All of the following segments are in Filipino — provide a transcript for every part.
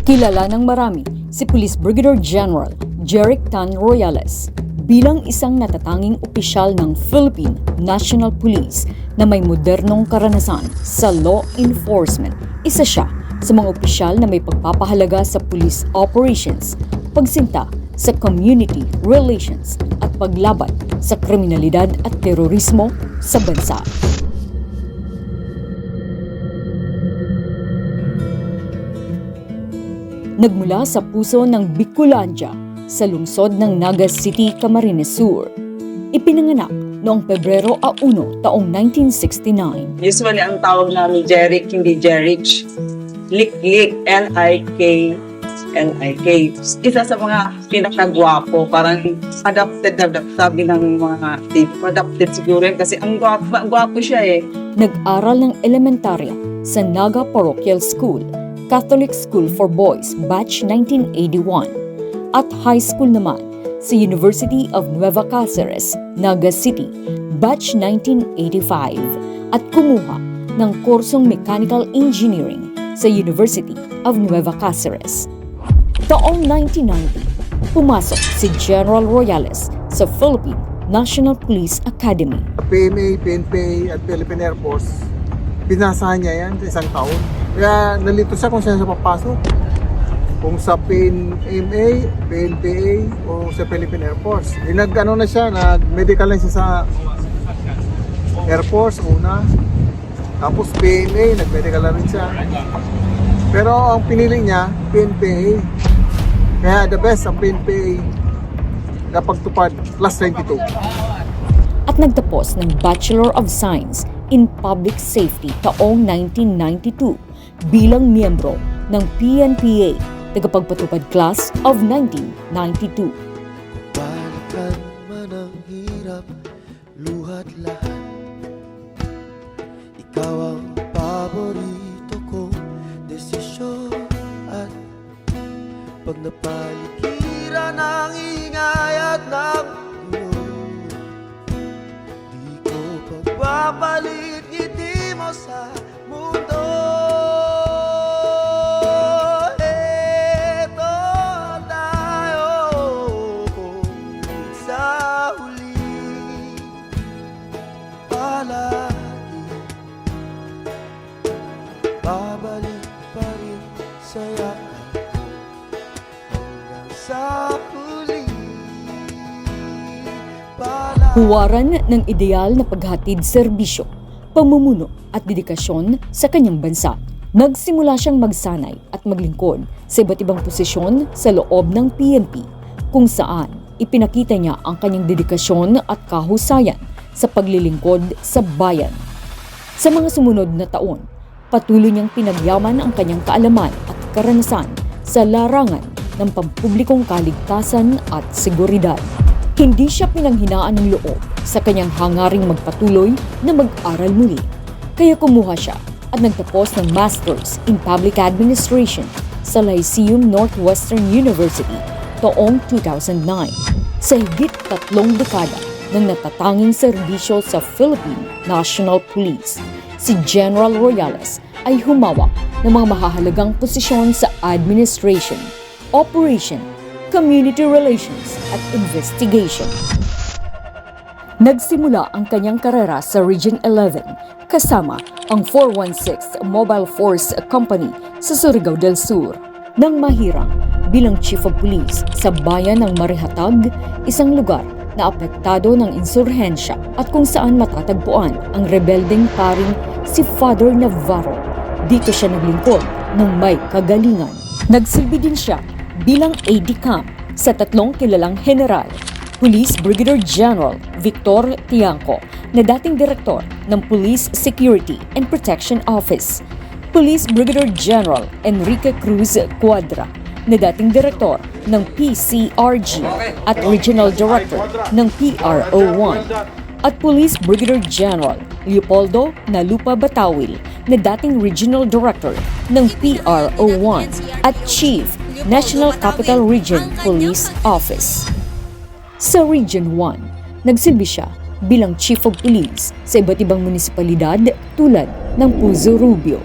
Kilala ng marami si Police Brigadier General Jeric Tan Royales bilang isang natatanging opisyal ng Philippine National Police na may modernong karanasan sa law enforcement. Isa siya sa mga opisyal na may pagpapahalaga sa police operations, pagsinta sa community relations at paglaban sa kriminalidad at terorismo sa bansa. Nagmula sa puso ng Bicolandia sa lungsod ng Naga City, Camarines Sur. Ipinanganak noong Pebrero 1, taong 1969. Usually ang tawag namin Jeric, hindi Jerich. Lik-lik, N-I-K. Isa sa mga pinakagwapo, parang adopted sabi ng mga tipo. Adopted siguro yun kasi ang gwapo siya eh. Nag-aral ng elementarya sa Naga Parochial School, Catholic School for Boys, Batch 1981, at high school naman sa University of Nueva Cáceres, Naga City, Batch 1985, at kumuha ng kursong Mechanical Engineering sa University of Nueva Cáceres. Taong 1990, pumasok si General Royales sa Philippine National Police Academy. PMA, PNPA at Philippine Air Force, pinasahan niya yan sa isang taon. Kaya nalito siya kung saan siya papasok. Kung sa PNMA, PNPA o sa Philippine Air Force. Nag-ano na siya, nag-medical na siya sa Air Force una. Tapos PMA, nag-medical na rin siya. Pero ang pinili niya, PNPA. Kaya the best ang PNPA napagtupad, plus 22. At nagtapos ng Bachelor of Science in Public Safety taong 1992 bilang miyembro ng PNPA, tagapagpatupad class of 1992. Balikan man ang hirap, luhat lahat. Ikaw ang paborito kong desisyon. At pag napaligiran ng ingay at ng gulo, di ko pagpapalit ngiti mo sa mundo. Eto tayo sa huli, palagi babalik pa rin sa yakap hanggang sa huli. Huwaran ng ideal na paghatid serbisyo, pamumuno at dedikasyon sa kanyang bansa. Nagsimula siyang magsanay at maglingkod sa iba't ibang posisyon sa loob ng PNP, kung saan ipinakita niya ang kanyang dedikasyon at kahusayan sa paglilingkod sa bayan. Sa mga sumunod na taon, patuloy niyang pinagyaman ang kanyang kaalaman at karanasan sa larangan ng pampublikong kaligtasan at seguridad. Hindi siya pinanghinaan ng loob sa kanyang hangaring magpatuloy na mag-aral muli. Kaya kumuha siya at nagtapos ng Masters in Public Administration sa Lyceum Northwestern University taong 2009. Sa higit 3 dekada ng natatanging serbisyo sa Philippine National Police, si General Royales ay humawak ng mga mahahalagang posisyon sa administration, operation, community relations at investigation. Nagsimula ang kanyang karera sa Region 11 kasama ang 416 Mobile Force Company sa Surigao del Sur. Nang mahirang bilang Chief of Police sa bayan ng Marihatag, isang lugar na apektado ng insurhensya at kung saan matatagpuan ang rebeldeng paring si Father Navarro. Dito siya naglingkod ng may kagalingan. Nagsilbi din siya bilang AD-CAM sa 3 kilalang general, Police Brigadier General Victor Tiangco na dating direktor ng Police Security and Protection Office, Police Brigadier General Enrique Cruz Cuadra na dating direktor ng PCRG at Regional Director ng PRO1, at Police Brigadier General Leopoldo Nalupa Batawil na dating Regional Director ng PRO1 at Chief National Capital Region Police Office. Sa Region 1, nagsilbi siya bilang Chief of Police sa iba't ibang munisipalidad tulad ng Puzo Rubio,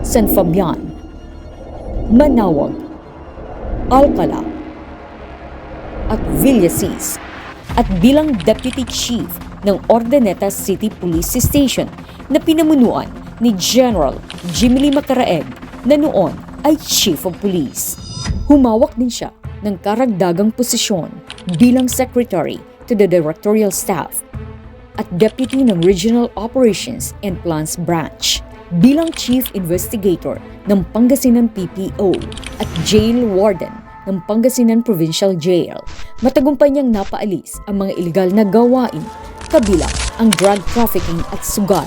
San Fabian, Manawag, Alcala, at Villasis, at bilang Deputy Chief ng Ordaneta City Police Station na pinamunuan ni General Jimmy Lee Macaraeg na noon ay Chief of Police. Humawak din siya ng karagdagang posisyon bilang Secretary to the Directorial Staff at Deputy ng Regional Operations and Plans Branch, bilang Chief Investigator ng Pangasinan PPO at Jail Warden ng Pangasinan Provincial Jail. Matagumpay niyang napaalis ang mga iligal na gawain, kabilang ang drug trafficking at sugal,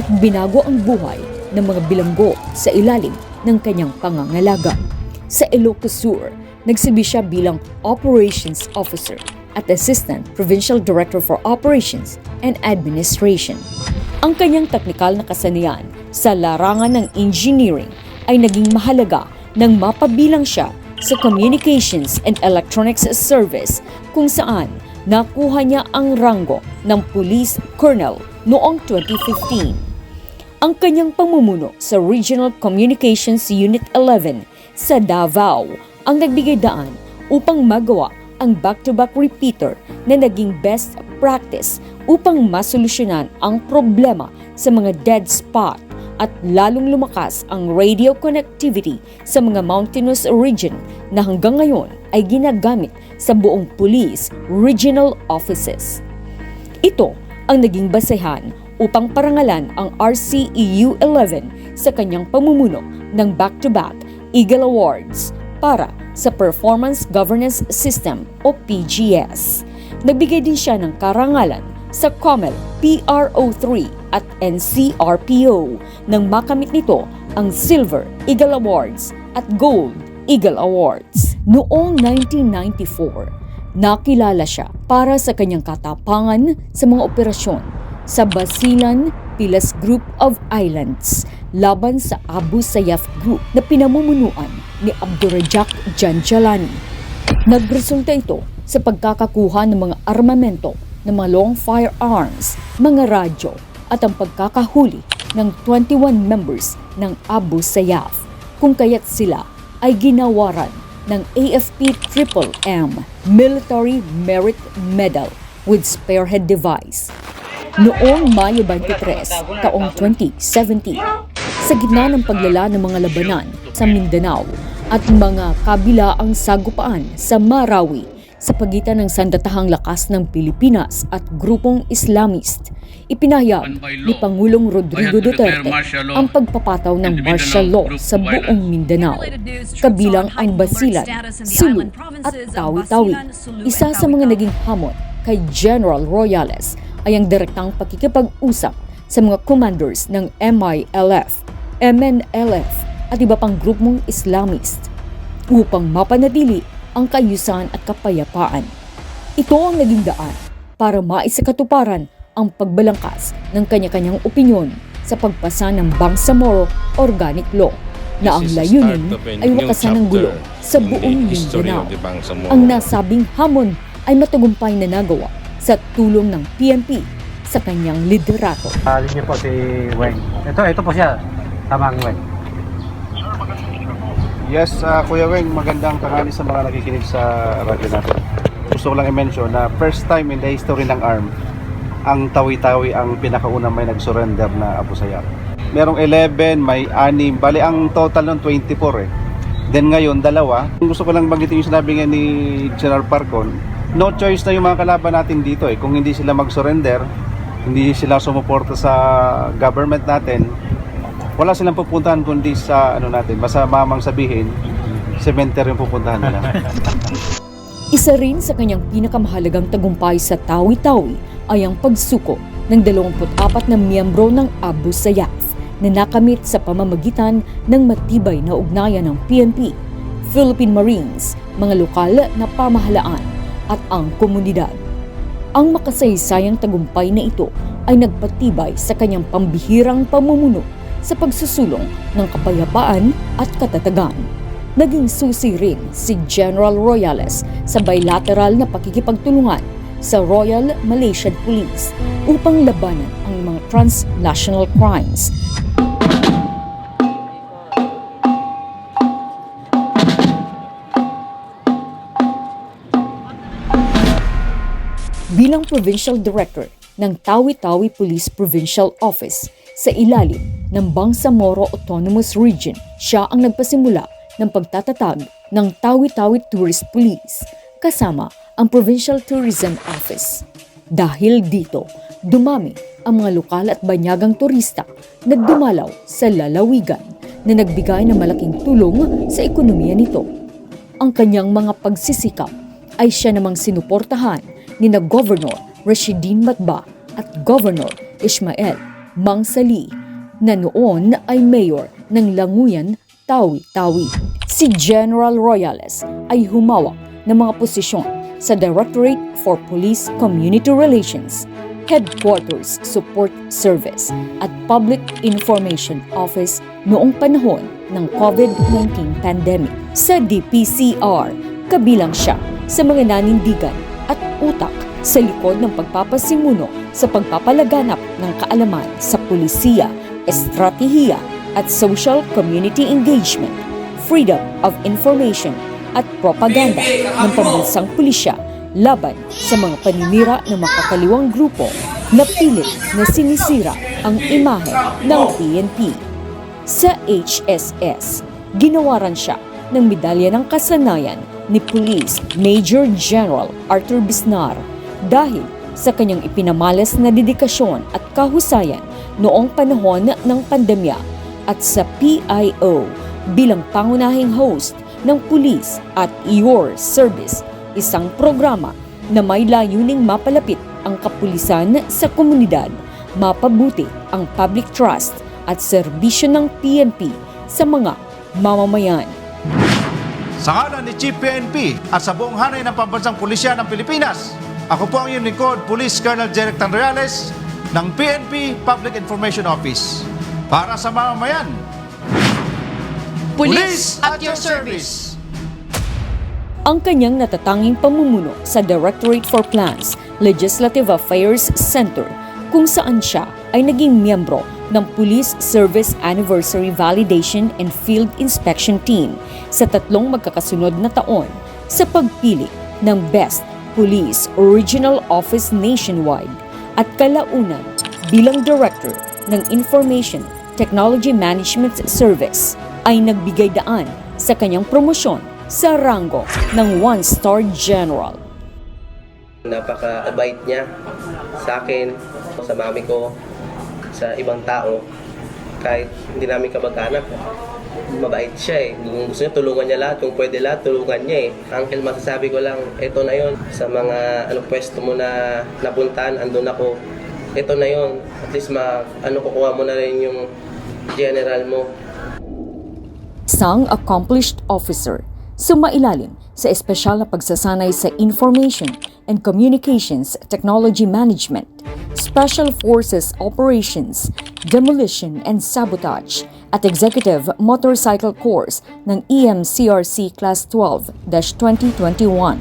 at binago ang buhay ng mga bilanggo sa ilalim ng kanyang pangangalaga. Sa Ilocos Sur, nagsilbi siya bilang Operations Officer at Assistant Provincial Director for Operations and Administration. Ang kanyang teknikal na kasanayan sa larangan ng engineering ay naging mahalaga nang mapabilang siya sa Communications and Electronics Service, kung saan nakuha niya ang ranggo ng Police Colonel noong 2015. Ang kanyang pamumuno sa Regional Communications Unit 11 sa Davao ang nagbigay daan upang magawa ang back-to-back repeater na naging best practice upang masolusyonan ang problema sa mga dead spot at lalong lumakas ang radio connectivity sa mga mountainous region na hanggang ngayon ay ginagamit sa buong police regional offices. Ito ang naging basehan upang parangalan ang RCEU 11 sa kanyang pamumuno ng back-to-back Eagle Awards para sa Performance Governance System o PGS. Nagbigay din siya ng karangalan sa COMEL PRO3 at NCRPO nang makamit nito ang Silver Eagle Awards at Gold Eagle Awards. Noong 1994, nakilala siya para sa kanyang katapangan sa mga operasyon sa Basilan Pilas Group of Islands laban sa Abu Sayyaf Group na pinamumunuan ni Abdurrazzaq Janjalani. Nagresulta ito sa pagkakakuha ng mga armamento ng mga long firearms, mga radyo at ang pagkakahuli ng 21 members ng Abu Sayyaf, kung kaya't sila ay ginawaran ng AFP MMM Military Merit Medal with Spearhead Device. Noong Mayo 23, taong 2017, sa gitna ng paglala ng mga labanan sa Mindanao at mga kabilaang sagupaan sa Marawi sa pagitan ng sandatahang lakas ng Pilipinas at grupong Islamist, ipinahayag ni Pangulong Rodrigo Duterte ang pagpapataw ng martial law sa buong Mindanao, kabilang ang Basilan, Sulu at Tawi-Tawi. Isa sa mga naging hamon kay General Royales ay ang direktang pakikipag-usap sa mga commanders ng MILF, MNLF at iba pang grupong Islamist upang mapanatili ang kaayusan at kapayapaan. Ito ang naging daan para maisakatuparan ang pagbalangkas ng kanya-kanyang opinyon sa pagpasa ng Bangsamoro Organic Law na ang layunin ay wakasan ng gulo sa buong Mindanao. Ang nasabing hamon ay matagumpay na nagawa sa tulong ng PNP sa kanyang liderato. Linya po si Weng. Ito po siya. Tamang Weng. Yes, Kuya Weng, magandang tanghali sa mga nakikinig sa radyo natin. Gusto ko lang i-mention na first time in the history ng ARM, ang Tawi-Tawi ang pinakaunang may nag-surrender na Abu Sayyaf. Merong 11, may 6, bali ang total ng 24 eh. Then ngayon, 2. Gusto ko lang banggitin yung sinabi nga ni General Parcon, no choice na yung mga kalaban natin dito eh. Kung hindi sila mag-surrender, hindi sila sumuporta sa government natin, wala silang pupuntahan kundi sa natin, basta mamang sabihin, cemetery yung pupuntahan nila. Isa rin sa kanyang pinakamahalagang tagumpay sa Tawi-Tawi ay ang pagsuko ng 24 na miyembro ng Abu Sayyaf na nakamit sa pamamagitan ng matibay na ugnayan ng PNP, Philippine Marines, mga lokal na pamahalaan at ang komunidad. Ang makasaysayang tagumpay na ito ay nagpatibay sa kanyang pambihirang pamumuno sa pagsusulong ng kapayapaan at katatagan. Naging susi rin si General Royales sa bilateral na pakikipagtulungan sa Royal Malaysian Police upang labanan ang mga transnational crimes. bilang Provincial Director ng Tawi-Tawi Police Provincial Office sa ilalim ng Bangsamoro Autonomous Region. Siya ang nagpasimula ng pagtatatag ng Tawi-Tawi Tourist Police kasama ang Provincial Tourism Office. Dahil dito, dumami ang mga lokal at banyagang turista na dumalaw sa lalawigan na nagbigay ng malaking tulong sa ekonomiya nito. Ang kanyang mga pagsisikap ay siya namang sinuportahan ni na Governor Rashidin Matba at Governor Ismael Mangsali na noon ay mayor ng Languyan, Tawi-Tawi. Si General Royales ay humawak ng mga posisyon sa Directorate for Police Community Relations, Headquarters Support Service at Public Information Office noong panahon ng COVID-19 pandemic. Sa DPCR, kabilang siya sa mga nanindigan at utak sa likod ng pagpapasimuno sa pagpapalaganap ng kaalaman sa pulisiya, estratehiya at social community engagement, freedom of information at propaganda ng pambansang pulisya laban sa mga paninira ng makakaliwang grupo na pilit na sinisira ang imahe ng PNP. Sa HSS, ginawaran siya ng medalya ng kasanayan ni Police Major General Arthur Bisnar dahil sa kanyang ipinamalas na dedikasyon at kahusayan noong panahon ng pandemya at sa PIO bilang pangunahing host ng Police at Your Service, isang programa na may layuning mapalapit ang kapulisan sa komunidad, mapabuti ang public trust at serbisyo ng PNP sa mga mamamayan. Sa ngalan ni Chief PNP at sa buong hanay ng Pambansang Pulisya ng Pilipinas, ako po ang iyong lingkod, Police Colonel Jeric Tanreales ng PNP Public Information Office. Para sa mamamayan, Police at your service! Ang kanyang natatanging pamumuno sa Directorate for Plans, Legislative Affairs Center, kung saan siya ay naging miyembro ng Police Service Anniversary Validation and Field Inspection Team sa 3 magkakasunod na taon sa pagpili ng Best Police Regional Office nationwide at kalaunan bilang Director ng Information Technology Management Service ay nagbigay daan sa kanyang promosyon sa ranggo ng 1-star General. Napaka-abait niya sa akin, sa mami ko, sa ibang tao. Kahit hindi namin kamag-anak, mabait siya eh. Kung gusto niya, tulungan niya lahat. Kung pwede lahat, tulungan niya eh. Uncle, masasabi ko lang, ito na yon. Sa mga pwesto mo na napuntahan, andun ako. Ito na yon. At least kukuha mo na rin yung general mo. Isang accomplished officer, sumailalim sa espesyal na pagsasanay sa Information and Communications Technology Management, Special Forces Operations, Demolition and Sabotage at Executive Motorcycle Course ng EMCRC Class 12-2021,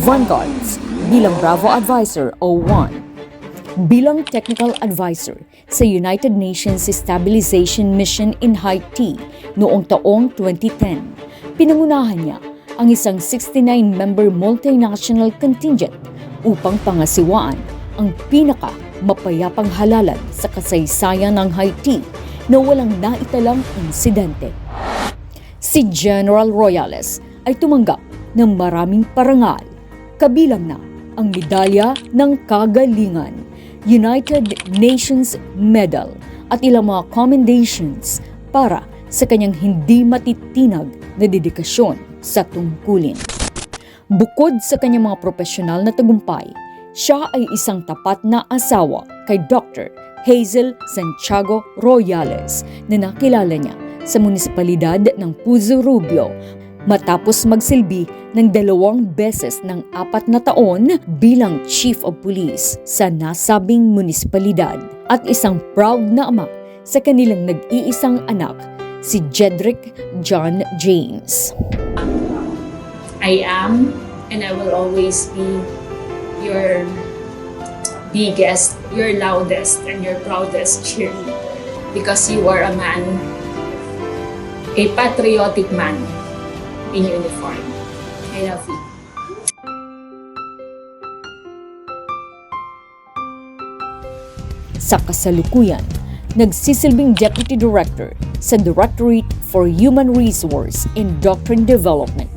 Vanguards bilang Bravo Advisor 01, bilang Technical Advisor sa United Nations Stabilization Mission in Haiti noong taong 2010. Pinangunahan niya ang isang 69-member multinational contingent upang pangasiwaan ang pinaka-mapayapang halalan sa kasaysayan ng Haiti na walang naitalang insidente. Si General Royales ay tumanggap ng maraming parangal, kabilang na ang Medalya ng Kagalingan, United Nations Medal at ilang mga commendations para sa kanyang hindi matitinag na dedikasyon sa tungkulin. Bukod sa kanyang mga profesional na tagumpay, siya ay isang tapat na asawa kay Dr. Hazel Santiago Royales na nakilala niya sa munisipalidad ng Puzo Rubio matapos magsilbi ng 2 beses ng 4 na taon bilang Chief of Police sa nasabing munisipalidad at isang proud na ama sa kanilang nag-iisang anak, si Jedrick John James. I am and I will always be your biggest, your loudest, and your proudest cheerleader because you are a man, a patriotic man in uniform. I love you. Sa kasalukuyan, nagsisilbing Deputy Director sa Directorate for Human Resource and Doctrine Development.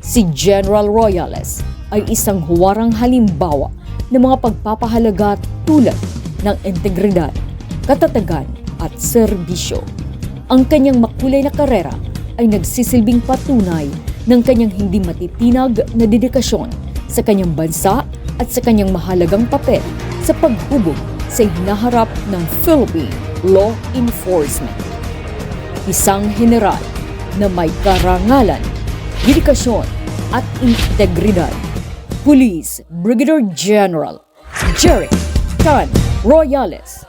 Si General Royales ay isang huwarang halimbawa ng mga pagpapahalaga tulad ng integridad, katatagan at serbisyo. Ang kanyang makulay na karera ay nagsisilbing patunay ng kanyang hindi matitinag na dedikasyon sa kanyang bansa at sa kanyang mahalagang papel sa paghubog sa hinaharap ng Philippine law enforcement. Isang general na may karangalan, dedikasyon at integridad. Police Brigadier General Jeric Tan Royales.